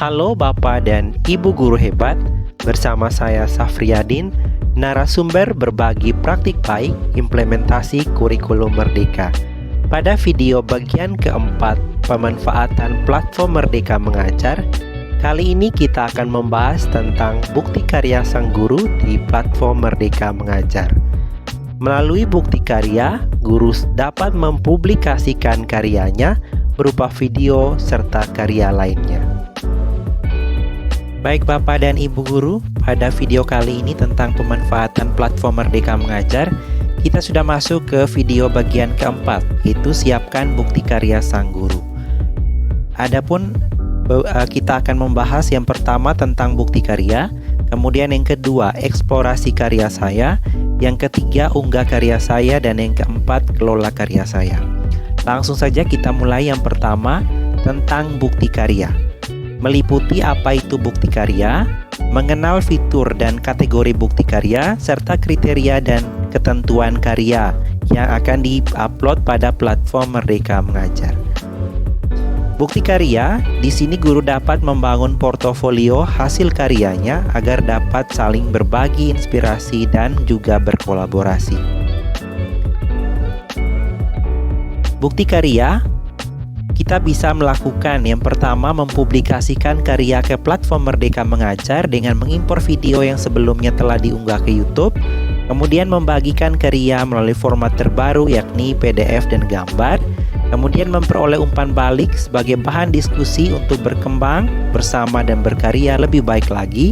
Halo Bapak dan Ibu guru hebat, bersama saya Safriyadin, narasumber berbagi praktik baik implementasi kurikulum Merdeka. Pada video bagian keempat, pemanfaatan platform Merdeka Mengajar, kali ini kita akan membahas tentang bukti karya sang guru di platform Merdeka Mengajar. Melalui bukti karya, guru dapat mempublikasikan karyanya berupa video serta karya lainnya. Baik Bapak dan Ibu guru, pada video kali ini tentang pemanfaatan platform Merdeka Mengajar, kita sudah masuk ke video bagian keempat, yaitu siapkan bukti karya sang guru. Adapun kita akan membahas yang pertama tentang bukti karya, kemudian yang kedua eksplorasi karya saya, yang ketiga unggah karya saya, dan yang keempat kelola karya saya. Langsung saja kita mulai yang pertama tentang bukti karya. Meliputi apa itu bukti karya, mengenal fitur dan kategori bukti karya, serta kriteria dan ketentuan karya yang akan di-upload pada platform Merdeka Mengajar. Bukti karya, di sini guru dapat membangun portofolio hasil karyanya agar dapat saling berbagi inspirasi dan juga berkolaborasi. Bukti karya, kita bisa melakukan yang pertama mempublikasikan karya ke platform Merdeka Mengajar dengan mengimpor video yang sebelumnya telah diunggah ke YouTube, kemudian membagikan karya melalui format terbaru yakni PDF dan gambar, kemudian memperoleh umpan balik sebagai bahan diskusi untuk berkembang bersama dan berkarya lebih baik lagi.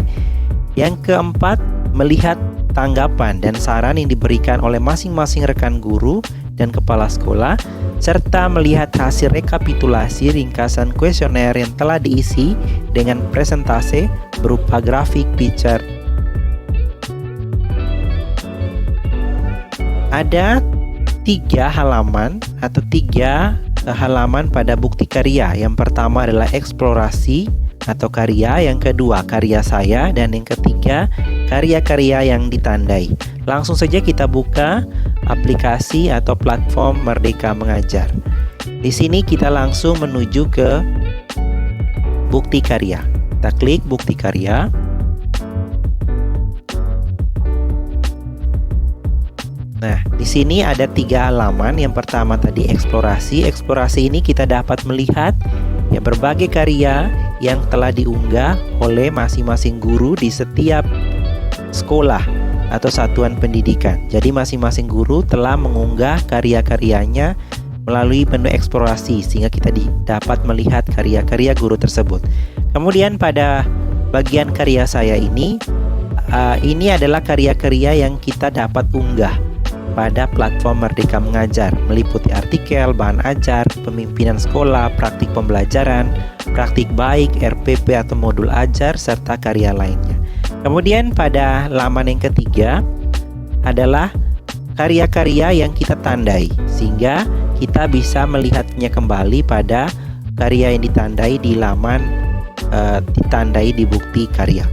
Yang keempat, melihat tanggapan dan saran yang diberikan oleh masing-masing rekan guru dan kepala sekolah, serta melihat hasil rekapitulasi ringkasan kuesioner yang telah diisi dengan presentase berupa grafik picture. Ada 3 halaman atau 3 halaman pada bukti karya. Yang pertama adalah eksplorasi atau karya, yang kedua karya saya, dan yang ketiga karya-karya yang ditandai. Langsung saja kita buka aplikasi atau platform Merdeka Mengajar. Di sini kita langsung menuju ke bukti karya. Kita klik bukti karya. Nah, di sini ada 3 halaman. Yang pertama tadi eksplorasi. Eksplorasi ini kita dapat melihat ya berbagai karya yang telah diunggah oleh masing-masing guru di setiap sekolah atau satuan pendidikan. Jadi masing-masing guru telah mengunggah karya-karyanya melalui menu eksplorasi sehingga kita dapat melihat karya-karya guru tersebut. Kemudian pada bagian karya saya ini adalah karya-karya yang kita dapat unggah pada platform Merdeka Mengajar, meliputi artikel, bahan ajar, pemimpinan sekolah, praktik pembelajaran, praktik baik, RPP atau modul ajar, serta karya lainnya. Kemudian pada laman yang ketiga adalah karya-karya yang kita tandai, sehingga kita bisa melihatnya kembali pada karya yang ditandai di laman ditandai di bukti karya.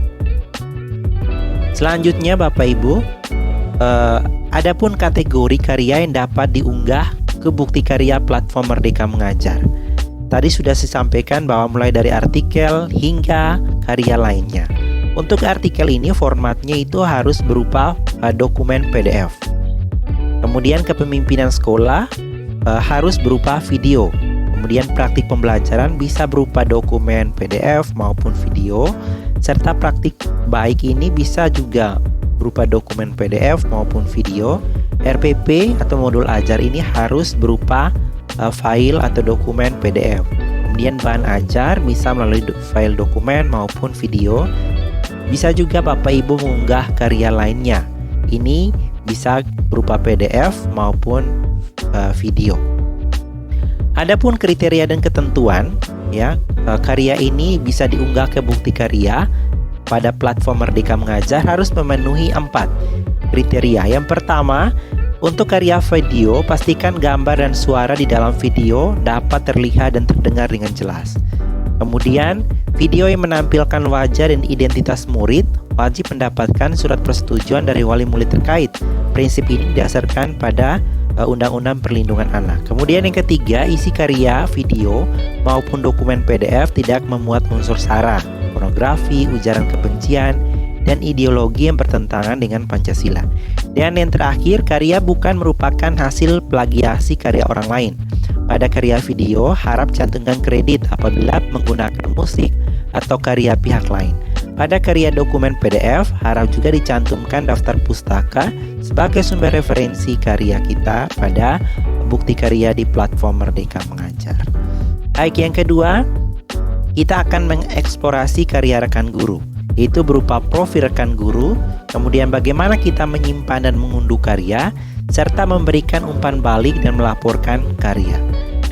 Selanjutnya Bapak Ibu, adapun kategori karya yang dapat diunggah ke bukti karya platform Merdeka Mengajar. Tadi sudah saya sampaikan bahwa mulai dari artikel hingga karya lainnya. Untuk artikel ini formatnya itu harus berupa dokumen PDF. Kemudian kepemimpinan sekolah harus berupa video. Kemudian praktik pembelajaran bisa berupa dokumen PDF maupun video. Serta praktik baik ini bisa juga berupa dokumen PDF maupun video. RPP atau modul ajar ini harus berupa file atau dokumen PDF. Kemudian bahan ajar bisa melalui file dokumen maupun video. Bisa juga Bapak Ibu mengunggah karya lainnya. Ini bisa berupa PDF maupun video. Adapun kriteria dan ketentuan, ya, karya ini bisa diunggah ke bukti karya pada platform Merdeka Mengajar harus memenuhi 4 kriteria. Yang pertama, untuk karya video, pastikan gambar dan suara di dalam video dapat terlihat dan terdengar dengan jelas. Kemudian, video yang menampilkan wajah dan identitas murid wajib mendapatkan surat persetujuan dari wali murid terkait. Prinsip ini didasarkan pada Undang-Undang Perlindungan Anak. Kemudian yang ketiga, isi karya video maupun dokumen PDF tidak memuat unsur sara, pornografi, ujaran kebencian, dan ideologi yang bertentangan dengan Pancasila. Dan yang terakhir, karya bukan merupakan hasil plagiasi karya orang lain. Pada karya video, harap cantumkan kredit apabila menggunakan musik atau karya pihak lain. Pada karya dokumen PDF, harap juga dicantumkan daftar pustaka sebagai sumber referensi karya kita pada bukti karya di platform Merdeka Mengajar. Baik, yang kedua, kita akan mengeksplorasi karya rekan guru, yaitu berupa profil rekan guru, kemudian bagaimana kita menyimpan dan mengunduh karya, serta memberikan umpan balik dan melaporkan karya.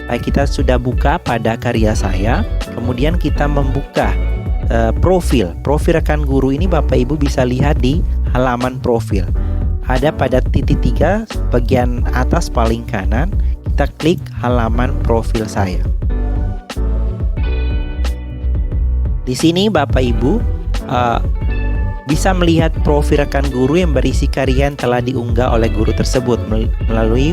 Baik, kita sudah buka pada karya saya, kemudian kita membuka profil rekan guru ini. Bapak Ibu bisa lihat di halaman profil. Ada pada titik 3 bagian atas paling kanan, kita klik halaman profil saya. Di sini Bapak Ibu bisa melihat profil rekan guru yang berisi karya yang telah diunggah oleh guru tersebut melalui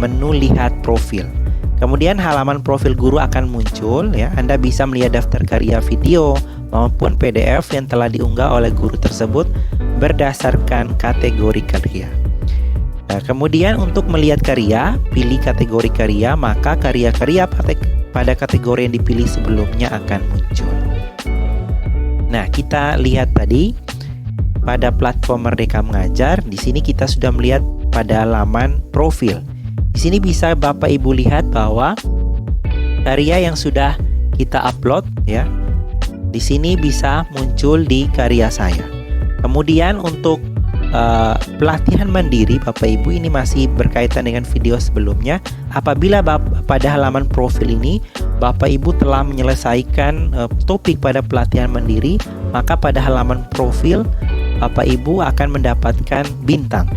menu lihat profil. Kemudian halaman profil guru akan muncul, ya. Anda bisa melihat daftar karya video maupun PDF yang telah diunggah oleh guru tersebut berdasarkan kategori karya. Nah, kemudian untuk melihat karya, pilih kategori karya, maka karya-karya pada kategori yang dipilih sebelumnya akan muncul. Nah, kita lihat tadi pada platform Merdeka Mengajar. Di sini kita sudah melihat pada halaman profil. Di sini bisa Bapak Ibu lihat bahwa karya yang sudah kita upload, ya, di sini bisa muncul di karya saya. Kemudian untuk pelatihan mandiri Bapak Ibu, ini masih berkaitan dengan video sebelumnya. Apabila pada halaman profil ini Bapak Ibu telah menyelesaikan topik pada pelatihan mandiri, maka pada halaman profil Bapak Ibu akan mendapatkan bintang.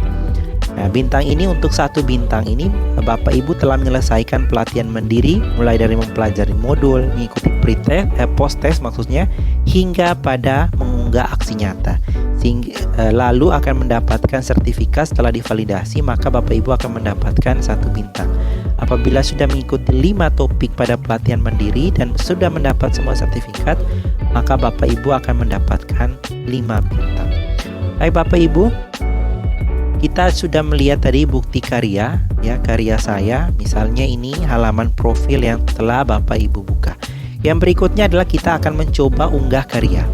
Nah, bintang ini, untuk satu bintang ini Bapak Ibu telah menyelesaikan pelatihan mandiri, mulai dari mempelajari modul, mengikuti pre-test, post-test maksudnya, hingga pada mengunggah aksi nyata. Lalu akan mendapatkan sertifikat. Setelah divalidasi, maka Bapak Ibu akan mendapatkan satu bintang. Apabila sudah mengikuti 5 topik pada pelatihan mandiri dan sudah mendapat semua sertifikat, maka Bapak Ibu akan mendapatkan 5 bintang. Baik Bapak Ibu, kita sudah melihat tadi bukti karya, ya, karya saya. Misalnya ini halaman profil yang telah Bapak Ibu buka. Yang berikutnya adalah kita akan mencoba unggah karya.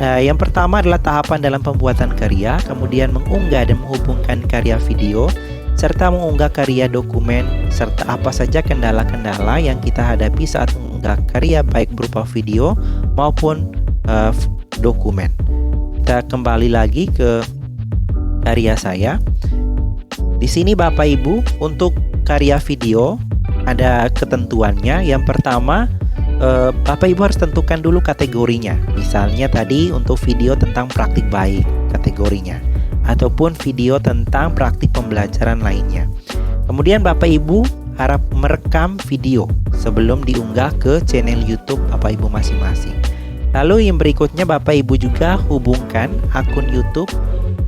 Yang pertama adalah tahapan dalam pembuatan karya, kemudian mengunggah dan menghubungkan karya video, serta mengunggah karya dokumen, serta apa saja kendala-kendala yang kita hadapi saat mengunggah karya baik berupa video maupun dokumen. Kita kembali lagi ke karya saya. Di sini Bapak Ibu, untuk karya video ada ketentuannya. Yang pertama, Bapak Ibu harus tentukan dulu kategorinya. Misalnya tadi untuk video tentang praktik baik kategorinya, ataupun video tentang praktik pembelajaran lainnya. Kemudian Bapak Ibu harap merekam video sebelum diunggah ke channel YouTube Bapak Ibu masing-masing. Lalu yang berikutnya Bapak Ibu juga hubungkan akun YouTube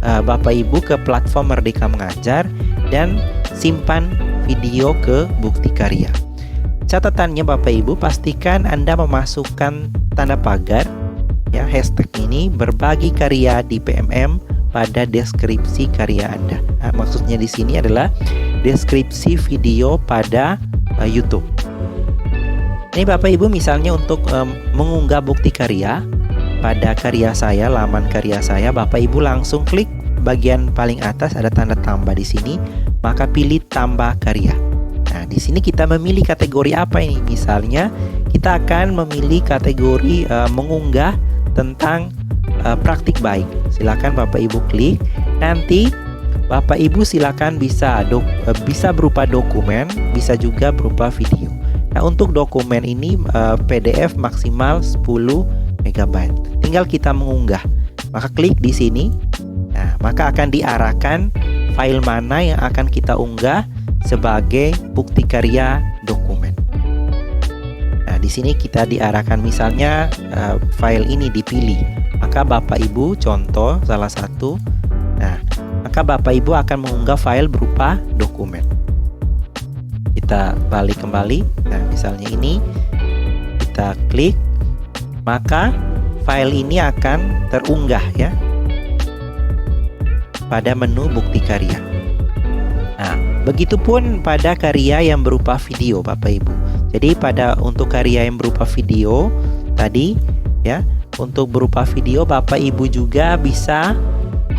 Bapak Ibu ke platform Merdeka Mengajar dan simpan video ke bukti karya. Catatannya Bapak Ibu, pastikan Anda memasukkan tanda pagar, ya, hashtag ini berbagi karya di PMM pada deskripsi karya Anda. Nah, maksudnya di sini adalah deskripsi video pada YouTube. Ini Bapak Ibu misalnya untuk mengunggah bukti karya pada karya saya, laman karya saya, Bapak Ibu langsung klik bagian paling atas ada tanda tambah di sini, maka pilih tambah karya. Nah, di sini kita memilih kategori apa ini? Misalnya kita akan memilih kategori mengunggah tentang praktik baik. Silakan Bapak Ibu klik. Nanti Bapak Ibu silakan bisa berupa dokumen, bisa juga berupa video. Nah, untuk dokumen ini PDF maksimal 10 MB. Tinggal kita mengunggah. Maka klik di sini. Nah, maka akan diarahkan file mana yang akan kita unggah sebagai bukti karya dokumen. Nah, di sini kita diarahkan misalnya file ini dipilih. Maka Bapak Ibu contoh salah satu. Nah, maka Bapak Ibu akan mengunggah file berupa dokumen. Kita balik kembali. Nah, misalnya ini kita klik, maka file ini akan terunggah ya pada menu bukti karya. Nah, begitupun pada karya yang berupa video, Bapak Ibu. Jadi untuk karya yang berupa video tadi ya, untuk berupa video Bapak Ibu juga bisa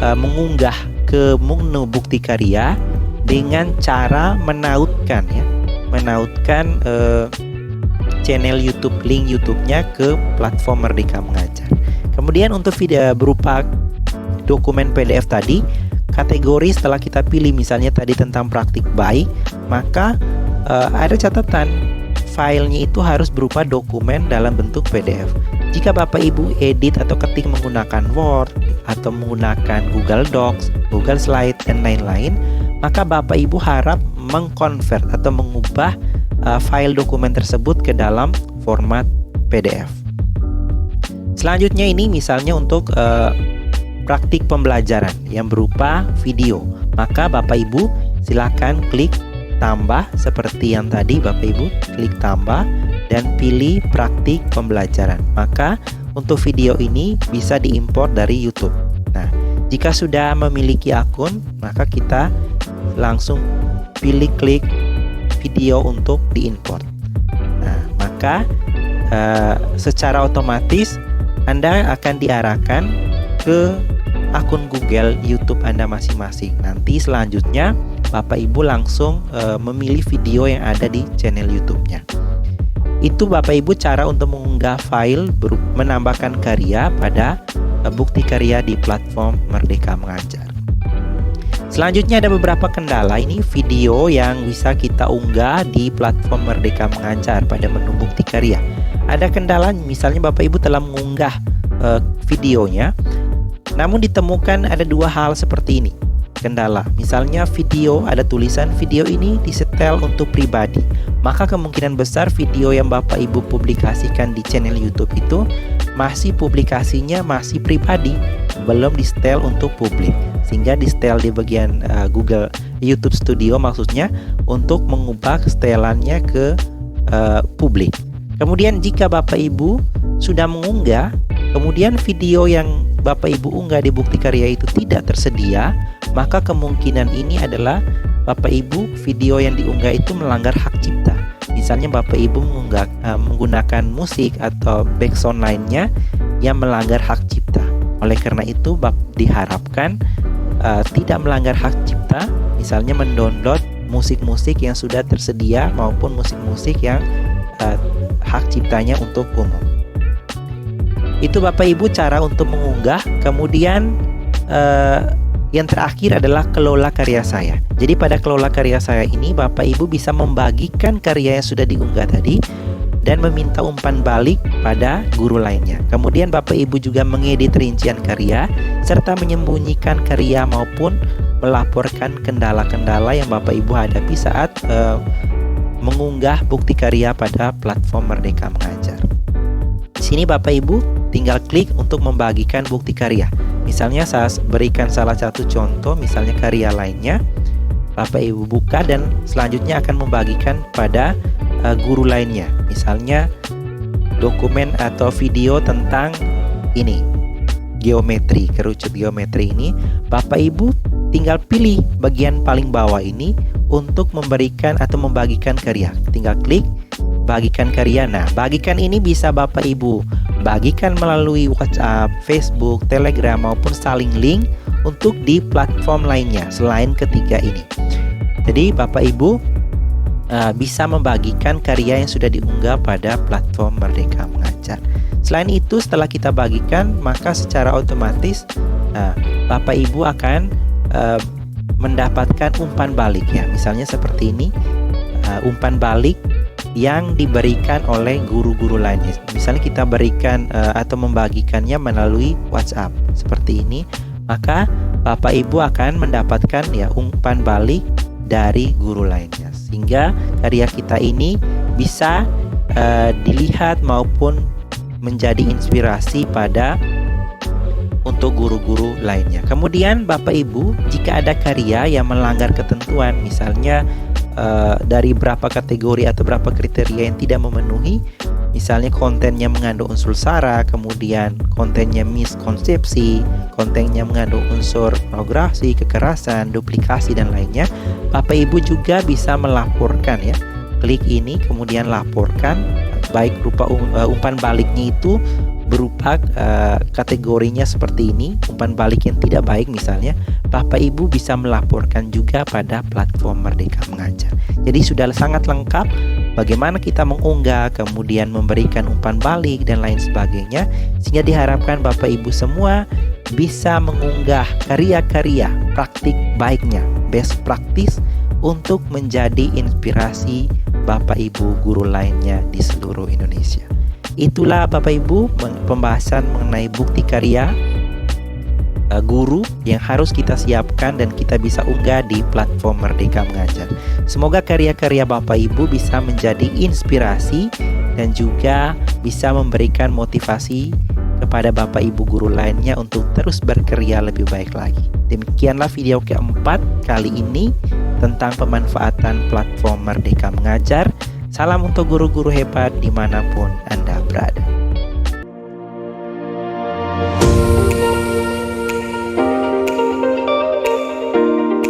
mengunggah ke menu bukti karya dengan cara menautkan ya, channel YouTube, link YouTube-nya ke platform Merdeka Mengajar. Kemudian untuk video berupa dokumen PDF tadi, kategori setelah kita pilih misalnya tadi tentang praktik baik, maka ada catatan filenya itu harus berupa dokumen dalam bentuk PDF. Jika Bapak Ibu edit atau ketik menggunakan Word atau menggunakan Google Docs, Google Slide, dan lain-lain, maka Bapak Ibu harap mengkonvert atau mengubah file dokumen tersebut ke dalam format PDF. Selanjutnya ini misalnya untuk praktik pembelajaran yang berupa video, maka Bapak Ibu silakan klik tambah seperti yang tadi. Bapak Ibu klik tambah dan pilih praktik pembelajaran, maka untuk video ini bisa diimpor dari YouTube. Nah, jika sudah memiliki akun, maka kita langsung pilih klik video untuk diimpor. Nah, maka secara otomatis Anda akan diarahkan ke akun Google YouTube Anda masing-masing. Nanti selanjutnya Bapak Ibu langsung memilih video yang ada di channel YouTube-nya. Itu Bapak Ibu cara untuk mengunggah file menambahkan karya pada bukti karya di platform Merdeka Mengajar. Selanjutnya ada beberapa kendala ini video yang bisa kita unggah di platform Merdeka Mengajar pada menu bukti karya. Ada kendala misalnya Bapak Ibu telah mengunggah videonya, namun ditemukan ada dua hal seperti ini. Kendala, misalnya video, ada tulisan video ini disetel untuk pribadi, maka kemungkinan besar video yang Bapak Ibu publikasikan di channel YouTube itu publikasinya masih pribadi, belum disetel untuk publik, sehingga disetel di bagian Google YouTube Studio maksudnya untuk mengubah setelannya ke publik. Kemudian jika Bapak Ibu sudah mengunggah, kemudian video yang Bapak Ibu unggah di bukti karya itu tidak tersedia, maka kemungkinan ini adalah Bapak Ibu video yang diunggah itu melanggar hak cipta. Misalnya Bapak Ibu menggunakan musik atau background lainnya yang melanggar hak cipta. Oleh karena itu diharapkan tidak melanggar hak cipta, misalnya mendownload musik-musik yang sudah tersedia maupun musik-musik yang hak ciptanya untuk umum. Itu Bapak Ibu cara untuk mengunggah. Kemudian yang terakhir adalah kelola karya saya. Jadi pada kelola karya saya ini Bapak Ibu bisa membagikan karya yang sudah diunggah tadi dan meminta umpan balik pada guru lainnya. Kemudian Bapak Ibu juga mengedit rincian karya serta menyembunyikan karya maupun melaporkan kendala-kendala yang Bapak Ibu hadapi saat mengunggah bukti karya pada platform Merdeka Mengajar. Di sini Bapak Ibu tinggal klik untuk membagikan bukti karya. Misalnya saya berikan salah satu contoh, misalnya karya lainnya. Bapak Ibu buka dan selanjutnya akan membagikan pada guru lainnya. Misalnya dokumen atau video tentang ini, geometri, kerucut geometri ini. Bapak Ibu tinggal pilih bagian paling bawah ini untuk memberikan atau membagikan karya. Tinggal klik bagikan karya. Nah, bagikan ini bisa Bapak Ibu bagikan melalui WhatsApp, Facebook, Telegram maupun saling link untuk di platform lainnya selain ketiga ini. Jadi Bapak Ibu bisa membagikan karya yang sudah diunggah pada platform Merdeka Mengajar. Selain itu, setelah kita bagikan, maka secara otomatis Bapak Ibu akan mendapatkan umpan balik ya. Misalnya seperti ini, umpan balik yang diberikan oleh guru-guru lainnya. Misalnya kita berikan atau membagikannya melalui WhatsApp seperti ini, maka Bapak Ibu akan mendapatkan ya umpan balik dari guru lainnya, sehingga karya kita ini bisa dilihat maupun menjadi inspirasi untuk guru-guru lainnya. Kemudian Bapak Ibu, jika ada karya yang melanggar ketentuan, misalnya dari berapa kategori atau berapa kriteria yang tidak memenuhi, misalnya kontennya mengandung unsur sara, kemudian kontennya miskonsepsi, kontennya mengandung unsur pornografi, kekerasan, duplikasi dan lainnya, Bapak Ibu juga bisa melaporkan ya. Klik ini kemudian laporkan, baik berupa umpan baliknya itu berupa kategorinya seperti ini, umpan balik yang tidak baik misalnya, Bapak Ibu bisa melaporkan juga pada platform Merdeka Mengajar. Jadi sudah sangat lengkap bagaimana kita mengunggah, kemudian memberikan umpan balik dan lain sebagainya, sehingga diharapkan Bapak Ibu semua bisa mengunggah karya-karya praktik baiknya, best practice, untuk menjadi inspirasi Bapak Ibu guru lainnya di seluruh Indonesia. Itulah Bapak Ibu pembahasan mengenai bukti karya guru yang harus kita siapkan dan kita bisa unggah di platform Merdeka Mengajar. Semoga karya-karya Bapak Ibu bisa menjadi inspirasi dan juga bisa memberikan motivasi kepada Bapak Ibu guru lainnya untuk terus berkarya lebih baik lagi. Demikianlah video keempat kali ini tentang pemanfaatan platform Merdeka Mengajar. Salam untuk guru-guru hebat dimanapun Anda berada.